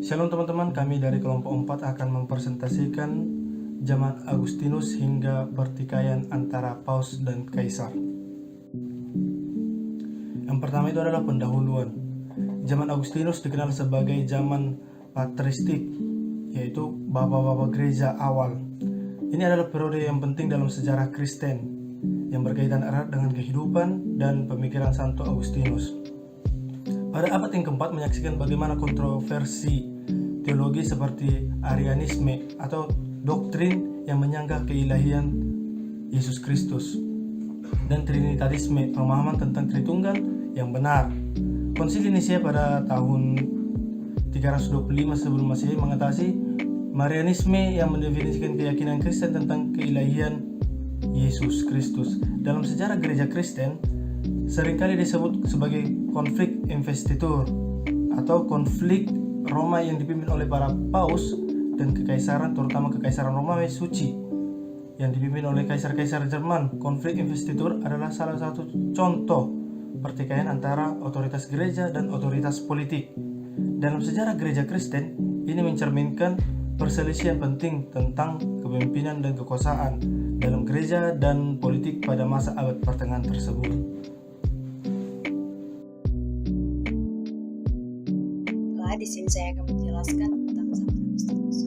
Shalom teman-teman, kami dari kelompok 4 akan mempresentasikan zaman Agustinus hingga pertikaian antara Paus dan Kaisar. Yang pertama itu adalah pendahuluan. Zaman Agustinus dikenal sebagai zaman patristik, yaitu bapak-bapak gereja awal. Ini adalah periode yang penting dalam sejarah Kristen yang berkaitan erat dengan kehidupan dan pemikiran Santo Agustinus. Pada abad yang keempat menyaksikan bagaimana kontroversi teologi seperti Arianisme atau doktrin yang menyanggah keilahian Yesus Kristus, dan Trinitarisme, pemahaman tentang Tritunggal yang benar. Konsili Nisea pada tahun 325 sebelum Masehi mengatasi Marianisme yang mendefinisikan keyakinan Kristen tentang keilahian Yesus Kristus. Dalam sejarah gereja Kristen seringkali disebut sebagai konflik investitur atau konflik Roma yang dipimpin oleh para paus dan kekaisaran, terutama kekaisaran Romawi suci yang dipimpin oleh kaisar-kaisar Jerman. Konflik investitur adalah salah satu contoh pertikaian antara otoritas gereja dan otoritas politik. Dalam sejarah gereja Kristen, ini mencerminkan perselisihan penting tentang kepemimpinan dan kekuasaan dalam gereja dan politik pada masa abad pertengahan tersebut. Di sini saya akan menjelaskan tentang zaman Agustinus.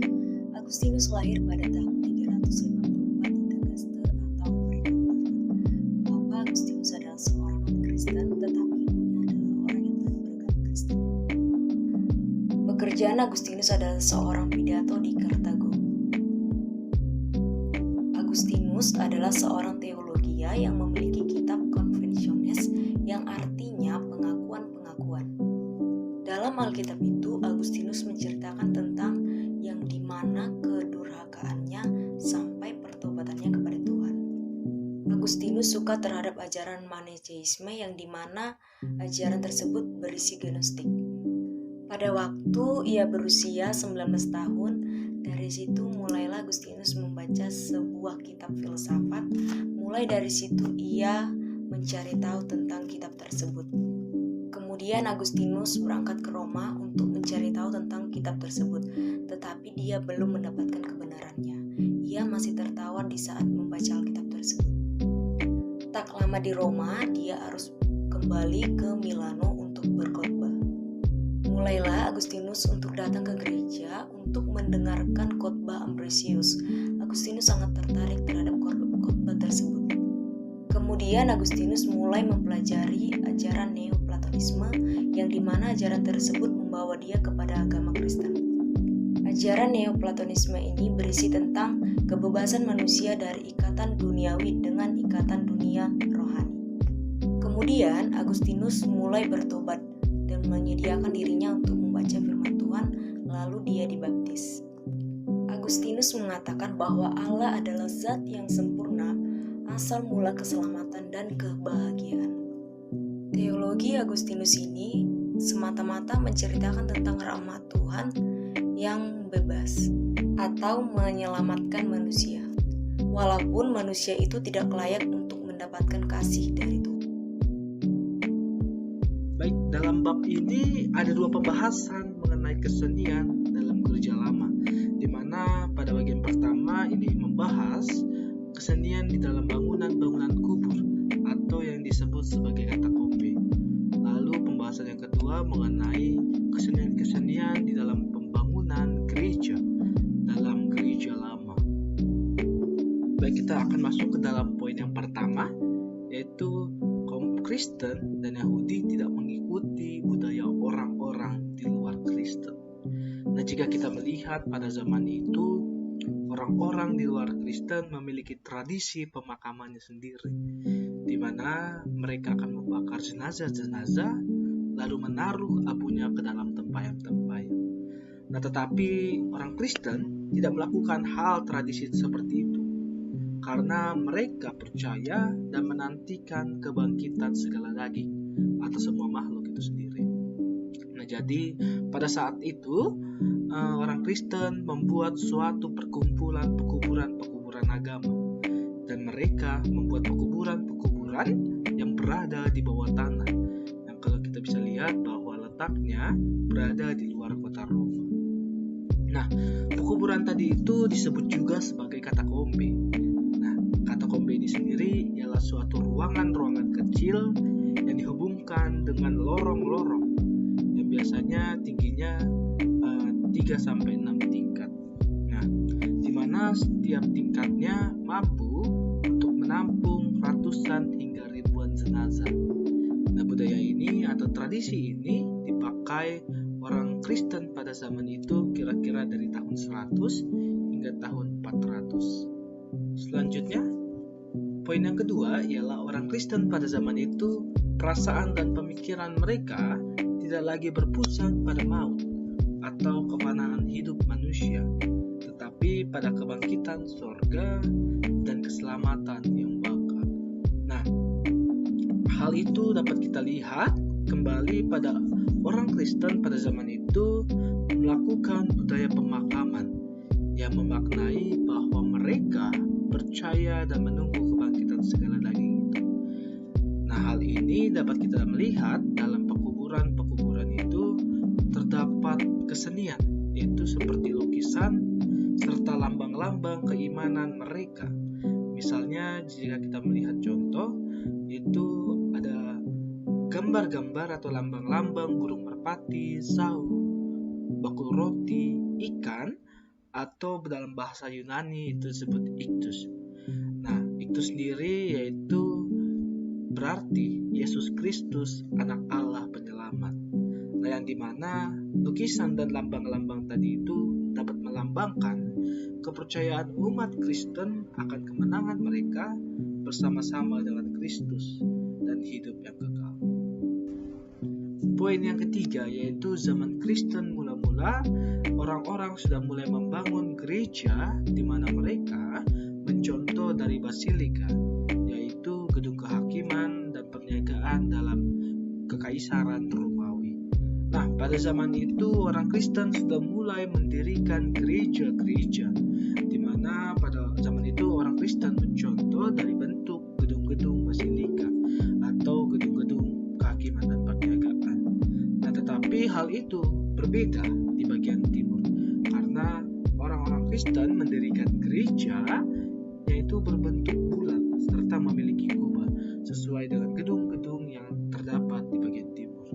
Agustinus lahir pada tahun 354 di Tagaste atau Afrika Utara. Bapak Agustinus adalah seorang non-Kristen, tetapi ibunya adalah orang yang telah beragama Kristen. Pekerjaan Agustinus adalah seorang pidato di Kartago. Agustinus adalah seorang teologia yang memiliki kitab Confessiones yang artinya pengakuan-pengakuan. Dalam Alkitab itu, Agustinus menceritakan tentang yang dimana kedurhakaannya sampai pertobatannya kepada Tuhan. Agustinus suka terhadap ajaran Manicheisme yang dimana ajaran tersebut berisi gnostik. Pada waktu ia berusia 19 tahun, dari situ mulailah Agustinus membaca sebuah kitab filsafat. Mulai dari situ ia mencari tahu tentang kitab tersebut. Kemudian Agustinus berangkat ke Roma untuk mencari tahu tentang kitab tersebut, tetapi dia belum mendapatkan kebenarannya. Ia masih tertawar di saat membaca Alkitab tersebut. Tak lama di Roma, dia harus kembali ke Milano untuk berkhotbah. Mulailah Agustinus untuk datang ke gereja untuk mendengarkan khotbah Ambrosius. Agustinus sangat tertarik terhadap khotbah tersebut. Kemudian Agustinus mulai mempelajari ajaran Neoplatonisme yang dimana ajaran tersebut membawa dia kepada agama Kristen. Ajaran Neoplatonisme ini berisi tentang kebebasan manusia dari ikatan duniawi dengan ikatan dunia rohani. Kemudian Agustinus mulai bertobat dan menyediakan dirinya untuk membaca firman Tuhan, lalu dia dibaptis. Agustinus mengatakan bahwa Allah adalah zat yang sempurna, asal mula keselamatan dan kebahagiaan. Teologi Agustinus ini semata-mata menceritakan tentang rahmat Tuhan yang bebas atau menyelamatkan manusia, walaupun manusia itu tidak layak untuk mendapatkan kasih dari Tuhan. Baik, dalam bab ini ada dua pembahasan mengenai kesenian dalam gereja lama, di mana pada bagian pertama ini membahas kesenian di dalam bangunan-bangunan kubur atau yang disebut sebagai katakombe. Lalu pembahasan yang kedua mengenai kesenian-kesenian di dalam pembangunan gereja dalam gereja lama. Baik, kita akan masuk ke dalam poin yang pertama, yaitu kaum Kristen dan Yahudi tidak mengikuti budaya orang-orang di luar Kristen. Nah, jika kita melihat pada zaman itu, orang-orang di luar Kristen memiliki tradisi pemakamannya sendiri, di mana mereka akan membakar jenazah-jenazah lalu menaruh abunya ke dalam tempayan-tempayan. Nah, tetapi orang Kristen tidak melakukan hal tradisi seperti itu, karena mereka percaya dan menantikan kebangkitan segala daging atau semua makhluk itu sendiri. Nah, jadi pada saat itu orang Kristen membuat suatu perkumpulan pekuburan agama, dan mereka membuat pekuburan yang berada di bawah tanah, yang kalau kita bisa lihat bahwa letaknya berada di luar kota Roma. Nah, pekuburan tadi itu disebut juga sebagai katakombe. Nah, katakombe ini sendiri ialah suatu ruangan-ruangan kecil yang dihubungkan dengan lorong-lorong yang biasanya tingginya 3-6 tingkat. Nah, di mana setiap tingkatnya mampu untuk menampung ratusan hingga ribuan jenazah. Nah, budaya ini atau tradisi ini dipakai orang Kristen pada zaman itu kira-kira dari tahun 100 hingga tahun 400. Selanjutnya, poin yang kedua ialah orang Kristen pada zaman itu, perasaan dan pemikiran mereka tidak lagi berpusat pada maut atau kefanaan hidup manusia, tetapi pada kebangkitan surga dan keselamatan yang bakal. Nah, hal itu dapat kita lihat kembali pada orang Kristen pada zaman itu melakukan budaya pemakaman yang memaknai bahwa mereka percaya dan menunggu kebangkitan segala daging itu. Nah, hal ini dapat kita melihat dalam pekuburan-pekuburan itu terdapat kesenian, yaitu seperti lukisan serta lambang-lambang keimanan mereka. Misalnya jika kita melihat contoh, itu ada gambar-gambar atau lambang-lambang burung merpati, sahu, bakul roti, ikan, atau dalam bahasa Yunani itu disebut iktus. Nah, iktus sendiri yaitu berarti Yesus Kristus, anak Allah penyelamat. Nah, yang dimana lukisan dan lambang-lambang tadi itu dapat melambangkan kepercayaan umat Kristen akan kemenangan mereka bersama-sama dengan Kristus dan hidup yang kekal. Poin yang ketiga yaitu zaman Kristen mula-mula orang-orang sudah mulai membangun gereja di mana mereka mencontoh dari basilika, yaitu gedung kehakiman dan perniagaan dalam kekaisaran Romawi. Nah, pada zaman itu orang Kristen sudah mulai mendirikan gereja-gereja, di mana pada zaman itu orang Kristen mencontoh dari bentuk gedung-gedung basilika atau gedung-gedung kehakiman dan perniagaan. Nah, tetapi hal itu berbeda di bagian timur, karena orang-orang Kristen mendirikan gereja yaitu berbentuk bulat serta memiliki kubah sesuai dengan gedung-gedung yang terdapat di bagian timur.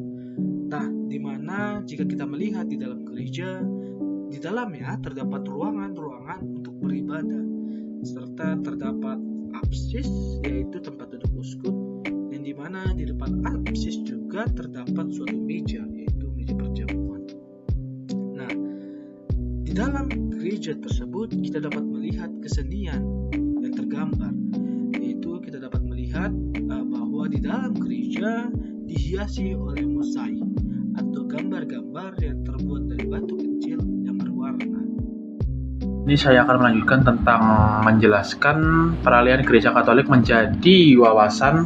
Nah, di mana jika kita melihat di dalam gereja, di dalamnya terdapat ruangan-ruangan untuk beribadah, serta terdapat apsis yaitu tempat duduk uskup, yang di mana di depan apsis juga terdapat suatu meja yaitu meja perjamuan. Nah, di dalam gereja tersebut kita dapat melihat kesenian yang tergambar, yaitu kita dapat melihat bahwa di dalam gereja dihiasi oleh mosaik atau gambar-gambar yang terbuat dari batu kecil yang berwarna. Ini saya akan melanjutkan tentang menjelaskan peralihan Gereja Katolik menjadi wawasan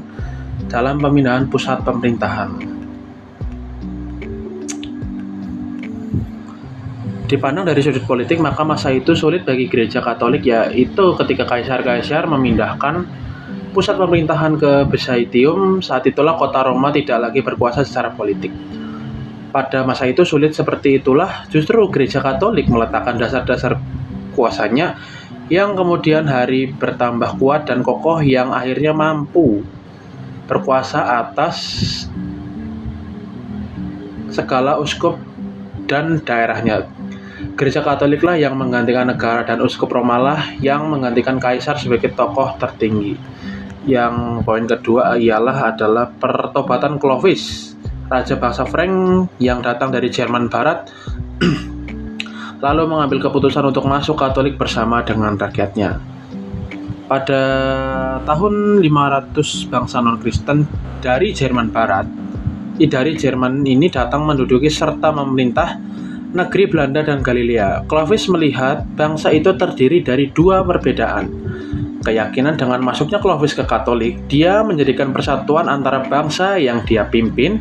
dalam pemindahan pusat pemerintahan. Dipandang dari sudut politik, maka masa itu sulit bagi Gereja Katolik, yaitu ketika kaisar-kaisar memindahkan pusat pemerintahan ke Byzantium. Saat itulah kota Roma tidak lagi berkuasa secara politik. Pada masa itu sulit seperti itulah justru Gereja Katolik meletakkan dasar-dasar kuasanya yang kemudian hari bertambah kuat dan kokoh, yang akhirnya mampu berkuasa atas segala uskup dan daerahnya. Gereja Katoliklah yang menggantikan negara dan uskup Romalah yang menggantikan kaisar sebagai tokoh tertinggi. Yang poin kedua adalah pertobatan Clovis, raja bangsa Frank yang datang dari Jerman Barat lalu mengambil keputusan untuk masuk Katolik bersama dengan rakyatnya. Pada tahun 500 bangsa non-Kristen dari Jerman Barat, dari Jerman ini datang menduduki serta memerintah negeri Belanda dan Galilea. Clovis melihat bangsa itu terdiri dari dua perbedaan. Keyakinan dengan masuknya Clovis ke Katolik, dia menjadikan persatuan antara bangsa yang dia pimpin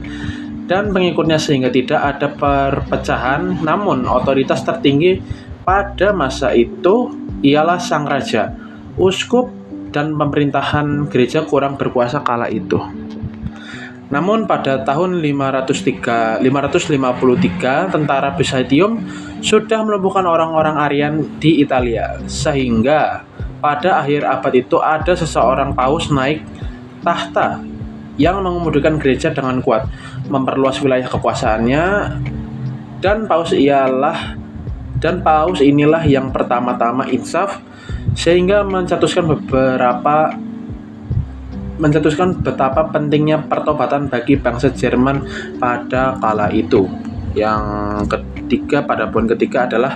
dan pengikutnya sehingga tidak ada perpecahan. Namun otoritas tertinggi pada masa itu ialah sang raja. Uskup dan pemerintahan gereja kurang berkuasa kala itu. Namun pada tahun 553, tentara Byzantium sudah melumpuhkan orang-orang Arian di Italia, sehingga pada akhir abad itu ada seseorang paus naik tahta yang mengemudikan gereja dengan kuat, memperluas wilayah kekuasaannya, dan paus inilah yang pertama-tama insaf, sehingga mencetuskan betapa pentingnya pertobatan bagi bangsa Jerman pada kala itu. Yang ketiga, pada poin ketiga adalah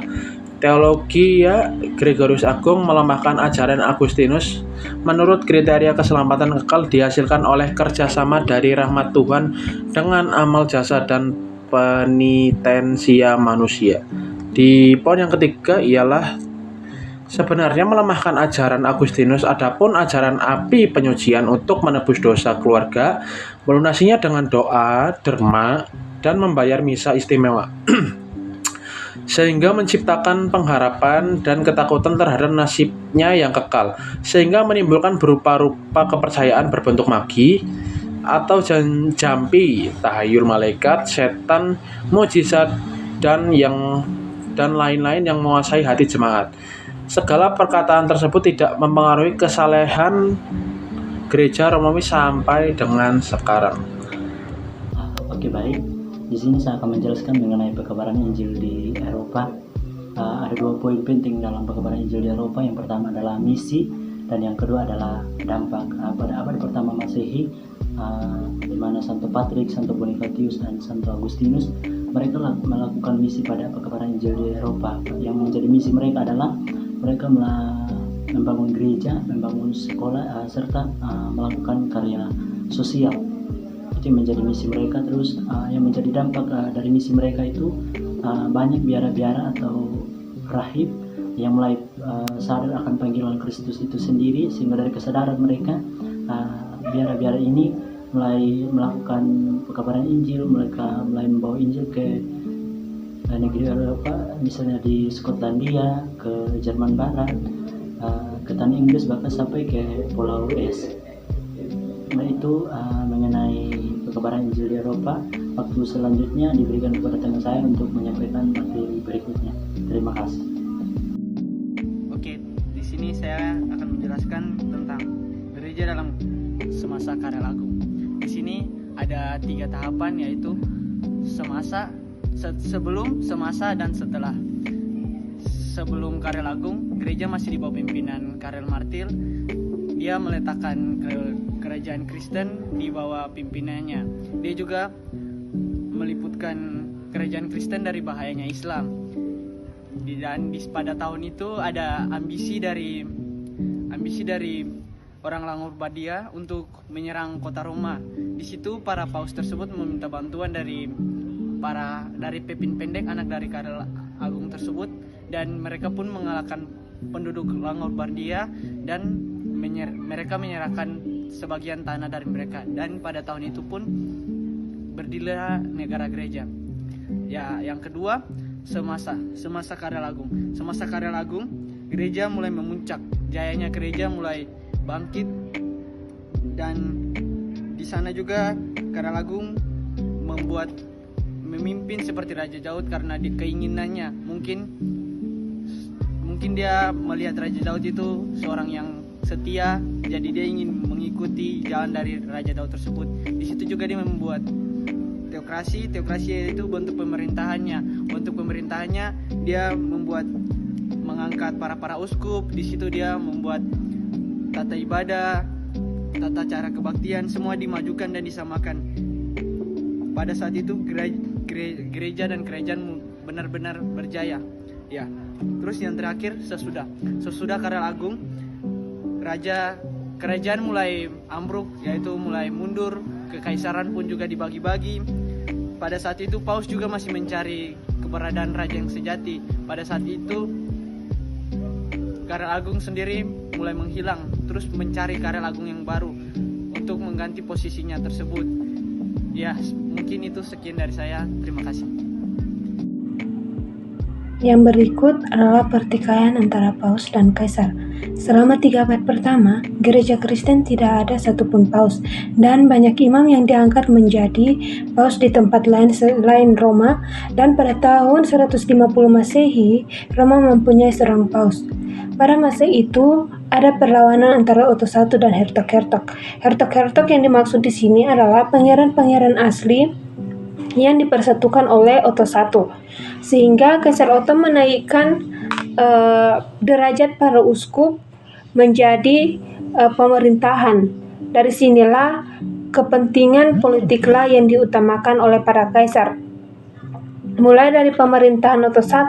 teologi Gregorius Agung melemahkan ajaran Agustinus. Menurut kriteria keselamatan kekal dihasilkan oleh kerjasama dari rahmat Tuhan dengan amal jasa dan penitensia manusia. Di poin yang ketiga ialah sebenarnya melemahkan ajaran Agustinus, adapun ajaran api penyucian untuk menebus dosa keluarga, melunasinya dengan doa, derma, dan membayar misa istimewa. Sehingga menciptakan pengharapan dan ketakutan terhadap nasibnya yang kekal, sehingga menimbulkan berupa-rupa kepercayaan berbentuk magi atau jampi, tahayul malaikat, setan, mukjizat, dan lain-lain yang menguasai hati jemaat. Segala perkataan tersebut tidak mempengaruhi kesalehan gereja Romawi sampai dengan sekarang. Oke, baik. Di sini saya akan menjelaskan mengenai perkabaran Injil di Eropa. Ada 2 poin penting dalam perkabaran Injil di Eropa. Yang pertama adalah misi, dan yang kedua adalah dampak. Pada abad pertama Masehi, di mana Santo Patrick, Santo Bonifatius, dan Santo Agustinus, mereka melakukan misi pada perkabaran Injil di Eropa. Yang menjadi misi mereka adalah mereka membangun gereja, membangun sekolah, serta melakukan karya sosial. Itu yang menjadi misi mereka. Terus yang menjadi dampak dari misi mereka itu banyak biara-biara atau rahib yang mulai sadar akan panggilan Kristus itu sendiri, sehingga dari kesadaran mereka biara-biara ini mulai melakukan perkabaran Injil. Mereka mulai membawa Injil ke negeri Eropa, misalnya di Skotlandia, ke Jerman Barat, ke tanah Inggris, bahkan sampai ke Pulau Es. Nah, itu mengenai perkabaran Injil di Eropa. Waktu selanjutnya diberikan kepada teman saya untuk menyampaikan materi berikutnya. Terima kasih. Oke, di sini saya akan menjelaskan tentang gereja dalam semasa Karel Agung. Di sini ada 3 tahapan, yaitu sebelum, semasa, dan setelah. Sebelum Karel Agung, gereja masih di bawah pimpinan Karel Martir. Dia meletakkan kerajaan Kristen di bawah pimpinannya. Dia juga meliputkan kerajaan Kristen dari bahayanya Islam. Dan pada tahun itu ada ambisi dari orang Langobardia untuk menyerang kota Roma. Di situ para paus tersebut meminta bantuan dari pemimpin pendek anak dari Karel Agung tersebut, dan mereka pun mengalahkan penduduk Langobardia dan mereka menyerahkan sebagian tanah dari mereka. Dan pada tahun itu pun berdirilah negara gereja. Ya, yang kedua, semasa Karel Agung. Semasa Karel Agung, gereja mulai memuncak. Jayanya gereja mulai bangkit, dan di sana juga Karel Agung memimpin seperti Raja Daud karena keinginannya. Mungkin dia melihat Raja Daud itu seorang yang setia, jadi dia ingin mengikuti jalan dari Raja Daud tersebut. Di situ juga dia membuat teokrasi itu bentuk pemerintahannya. Dia mengangkat para uskup. Di situ dia membuat tata ibadah, tata cara kebaktian, semua dimajukan dan disamakan. Pada saat itu gereja dan kerajaan benar-benar berjaya. Ya. Terus yang terakhir, sesudah Karel Agung, kerajaan mulai ambruk, yaitu mulai mundur, kekaisaran pun juga dibagi-bagi. Pada saat itu paus juga masih mencari keberadaan raja yang sejati. Pada saat itu Karel Agung sendiri mulai menghilang, terus mencari Karel Agung yang baru untuk mengganti posisinya tersebut. Ya, mungkin itu sekian dari saya. Terima kasih. Yang berikut adalah pertikaian antara paus dan kaisar. Selama 3 abad pertama, gereja Kristen tidak ada satupun paus, dan banyak imam yang diangkat menjadi paus di tempat lain selain Roma, dan pada tahun 150 Masehi, Roma mempunyai seorang paus. Pada masa itu, ada perlawanan antara Otto I dan hertog-hertog. Hertog-hertog yang dimaksud di sini adalah pangeran-pangeran asli yang dipersatukan oleh Otto I, sehingga Kaisar Otto menaikkan derajat para uskup menjadi pemerintahan. Dari sinilah kepentingan politiklah yang diutamakan oleh para kaisar. Mulai dari pemerintahan Otto I,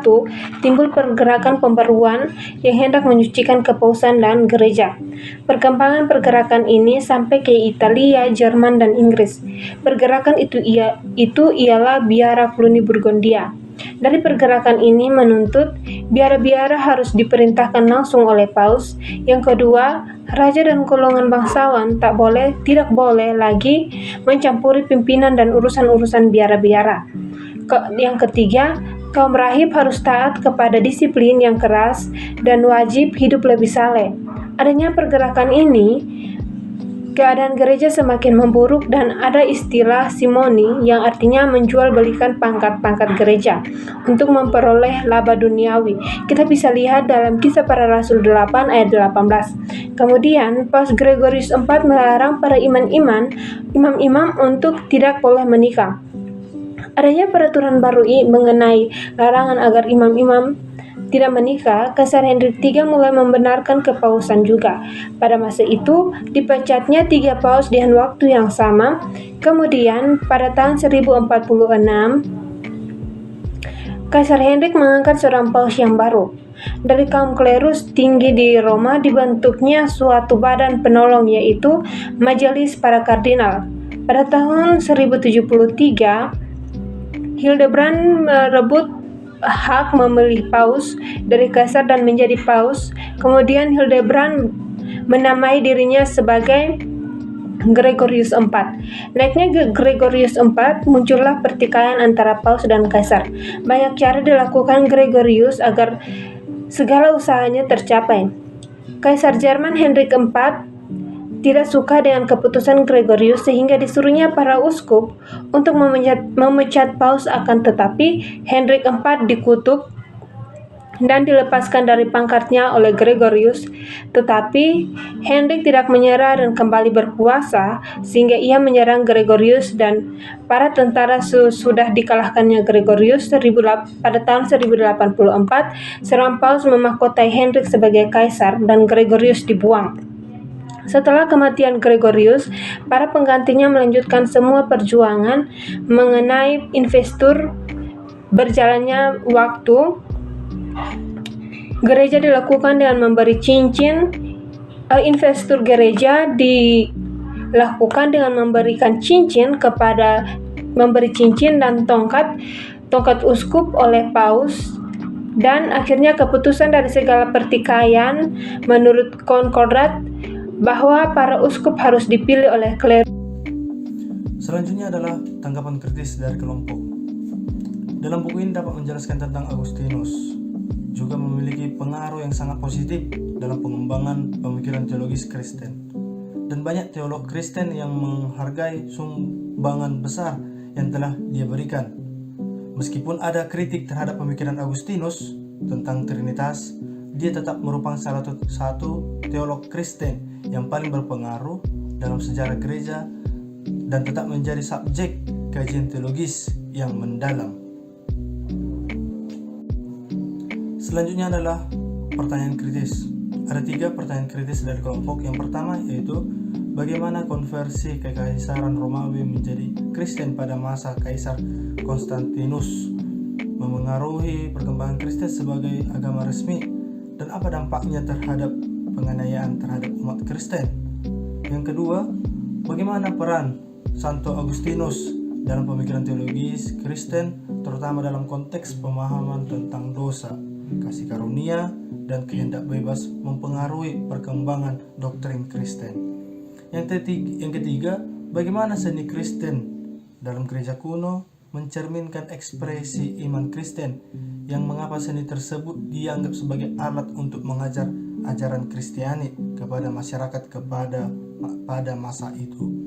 timbul pergerakan pembaruan yang hendak menyucikan kepausan dan gereja. Perkembangan pergerakan ini sampai ke Italia, Jerman, dan Inggris. Pergerakan itu ialah biara Cluny Burgundia. Dari pergerakan ini menuntut biara-biara harus diperintahkan langsung oleh paus. Yang kedua, raja dan golongan bangsawan tidak boleh lagi mencampuri pimpinan dan urusan-urusan biara-biara. Yang ketiga, kaum rahib harus taat kepada disiplin yang keras dan wajib hidup lebih saleh. Adanya pergerakan ini, keadaan gereja semakin memburuk dan ada istilah simoni yang artinya menjual belikan pangkat-pangkat gereja untuk memperoleh laba duniawi. Kita bisa lihat dalam Kisah Para Rasul 8 ayat 18. Kemudian Paus Gregorius IV melarang para imam-imam untuk tidak boleh menikah. Adanya peraturan baru mengenai larangan agar imam-imam tidak menikah, Kaisar Hendrik III mulai membenarkan kepausan juga. Pada masa itu, dipecatnya 3 paus dengan waktu yang sama. Kemudian, pada tahun 1046, Kaisar Hendrik mengangkat seorang paus yang baru. Dari kaum klerus tinggi di Roma dibentuknya suatu badan penolong, yaitu Majelis Para Kardinal. Pada tahun 1073, Hildebrand merebut hak memilih paus dari kaisar dan menjadi paus. Kemudian Hildebrand menamai dirinya sebagai Gregorius IV. Naiknya Gregorius IV, muncullah pertikaian antara paus dan kaisar. Banyak cara dilakukan Gregorius agar segala usahanya tercapai. Kaisar Jerman Hendrik IV tidak suka dengan keputusan Gregorius sehingga disuruhnya para uskup untuk memecat paus, akan tetapi Hendrik IV dikutuk dan dilepaskan dari pangkatnya oleh Gregorius. Tetapi Hendrik tidak menyerah dan kembali berkuasa sehingga ia menyerang Gregorius, dan para tentara sudah dikalahkannya Gregorius pada tahun 1084, seorang paus memahkotai Hendrik sebagai kaisar dan Gregorius dibuang. Setelah kematian Gregorius, para penggantinya melanjutkan semua perjuangan mengenai investur. Berjalannya waktu, gereja dilakukan dengan memberi cincin. Investur gereja dilakukan dengan memberikan cincin dan tongkat uskup oleh paus. Dan akhirnya keputusan dari segala pertikaian menurut Concordat bahwa para uskup harus dipilih oleh klerus. Selanjutnya adalah tanggapan kritis dari kelompok. Dalam buku ini dapat menjelaskan tentang Agustinus, juga memiliki pengaruh yang sangat positif dalam pengembangan pemikiran teologis Kristen. Dan banyak teolog Kristen yang menghargai sumbangan besar yang telah dia berikan. Meskipun ada kritik terhadap pemikiran Agustinus tentang Trinitas, dia tetap merupakan salah satu teolog Kristen yang paling berpengaruh dalam sejarah gereja dan tetap menjadi subjek kajian teologis yang mendalam. Selanjutnya adalah pertanyaan kritis. Ada 3 pertanyaan kritis dari kelompok. Yang pertama yaitu bagaimana konversi kekaisaran Romawi menjadi Kristen pada masa Kaisar Konstantinus memengaruhi perkembangan Kristen sebagai agama resmi, dan apa dampaknya terhadap penganiayaan terhadap umat Kristen. Yang kedua, bagaimana peran Santo Agustinus dalam pemikiran teologis Kristen, terutama dalam konteks pemahaman tentang dosa, kasih karunia, dan kehendak bebas mempengaruhi perkembangan doktrin Kristen. Yang ketiga, bagaimana seni Kristen dalam gereja kuno mencerminkan ekspresi iman Kristen yang mengapa seni tersebut dianggap sebagai alat untuk mengajar ajaran Kristiani kepada masyarakat pada masa itu.